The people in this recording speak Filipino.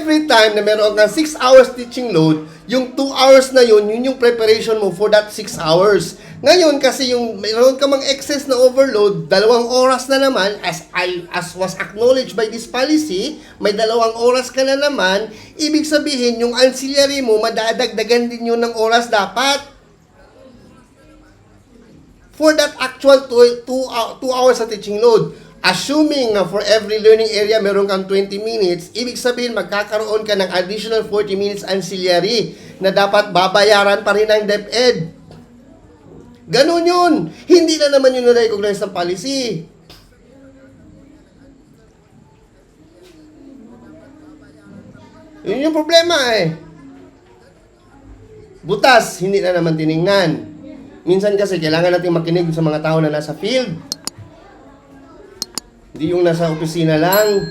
every time na meron kang 6 hours teaching load, yung 2 hours na yun yung preparation mo for that 6 hours. Ngayon, kasi yung meron ka mang excess na overload, 2 oras na naman, as was acknowledged by this policy, may 2 oras ka na naman, ibig sabihin, yung ancillary mo, madadagdagan din yun ng oras dapat. For that actual 2 hours sa teaching load. Assuming na for every learning area meron kang 20 minutes, ibig sabihin magkakaroon ka ng additional 40 minutes ancillary na dapat babayaran pa rin ng DepEd. Ganun yun. Hindi na naman yun na-recognize ng policy. Yun yung problema eh. Butas, hindi na naman tiningnan. Minsan kasi kailangan natin makinig sa mga tao na nasa field. Hindi yung nasa opisina lang.